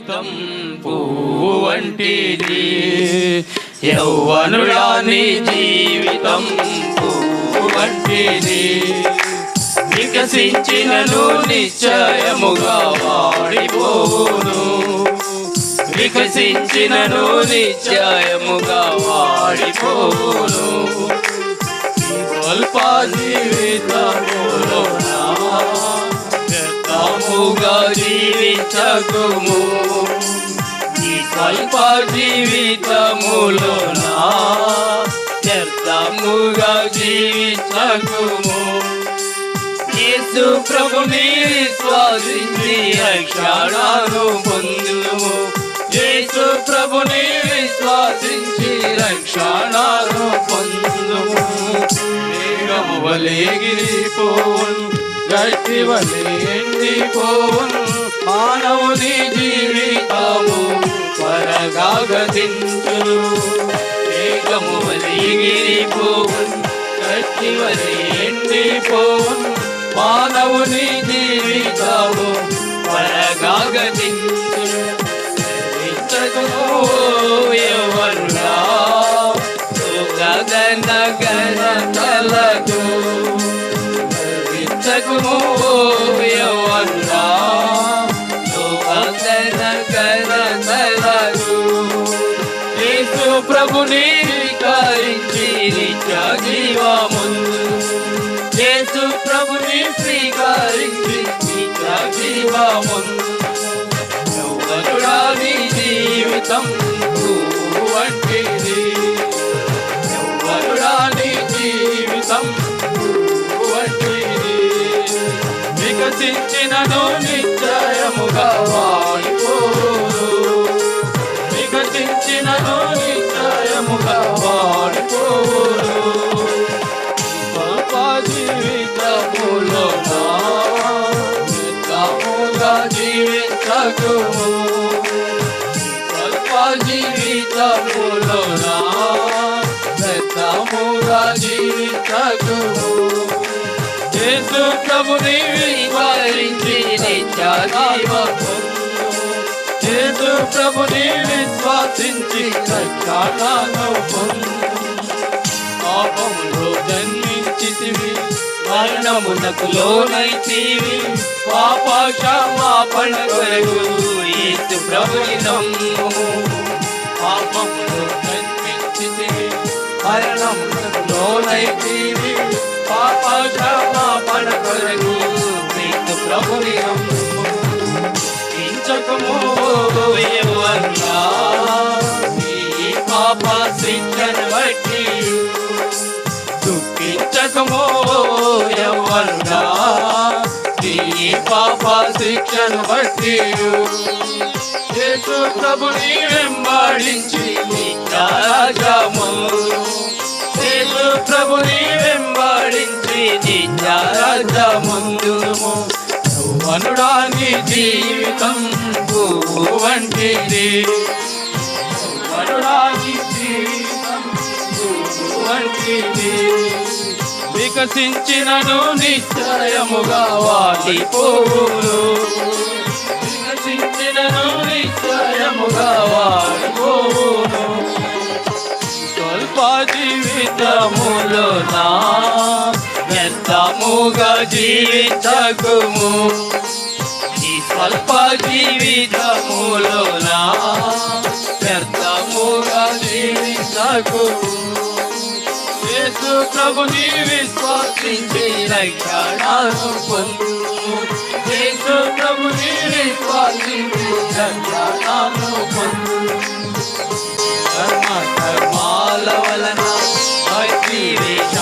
జీవితం పువ్వు వంటిది. యౌవనుడా నీ జీవితం పువ్వు వంటిది. వికసించినను నిశ్చయముగా వాడిపోను. వికసించినను నిశ్చయముగా వాడిపోను. స్వల్ప జీవితములోనా వ్యర్థముగా జీవించకుము. ఈ స్వల్ప జీవితములోనా వ్యర్థముగా జీవించకుము. యేసు ప్రభుని విశ్వాసించి రక్షణను పొందుము. యేసు ప్రభుని విశ్వాసించి రక్షణను పొందుము. మేఘము వలె ఎగిరిపోవును, గట్టి వలె ఎండిపోవును. మానవుని జీవితము త్వరగా గతించును. మేఘము వలె ఎగిరిపోవును, గట్టి వలె ఎండిపోవును. మానవుని జీవితము త్వరగా గతించును. యవ్వనుడా గగన గణతలకు విచ్చకుము. యవ్వనుడా గగన గణతలకు యేసు ప్రభుని స్వీకరించి నిత్య జీవముందు. యేసు ప్రభుని స్వీకరించి నిత్య జీవముందు. యవ్వనుడా నీ జీవితం పువ్వు వంటిది. యవ్వనుడా నీ జీవితం పువ్వు వంటిది. వికసించినను నిశ్చయముగా వాడిపోను. వికసించినను నిశ్చయముగా వాడిపోను. స్వల్ప జీవితములోనా వ్యర్థముగా జీవించకుము. స్వల్ప జీవితములోనా వ్యర్థముగా జీవించకుము. యేసు ప్రభుని విశ్వాసించి నిత్య జీవము. యేసు ప్రభుని విశ్వాసించి రక్షణను పొందు. పాపములో జన్మించితివి, మరణమునకు లోనైతివి. పాప క్షమాపణ కొరకు యేసు ప్రభుని నమ్ము. పాపములో జన్మించితివి, మరణమునకు లోనైతివి. పాప క్షమాపణ కొరకు యేసు ప్రభుని నమ్ము. కించకము యవ్వనుడా ఈ పాప శిక్షను బట్టి. దుఃఖించకము యవ్వనుడా ఈ పాప శిక్షను బట్టి. యేసు ప్రభుని వెంబడించి నిత్యరాజ్యము. యేసు ప్రభుని వెంబడించి నిత్యరాజ్యముందుము. యవ్వనుడా నీ జీవితం పువ్వు వంటిది. యవ్వనుడా నీ జీవితం పువ్వు వంటిది. వికసించినను నిశ్చయముగా వాడిపోవును. వికసించినను నిశ్చయముగా వాడిపోవును. స్వల్ప జీవితములోనా వ్యర్థముగా జీవించకుము. ఈ స్వల్ప జీవితములోనా వ్యర్థముగా జీవించకుము. యేసు ప్రభుని విశ్వాసించి రక్షణను పొందు. యేసు ప్రభుని విశ్వాసించి రక్షణను పొందు. కర్మాల వలన భక్తి వేష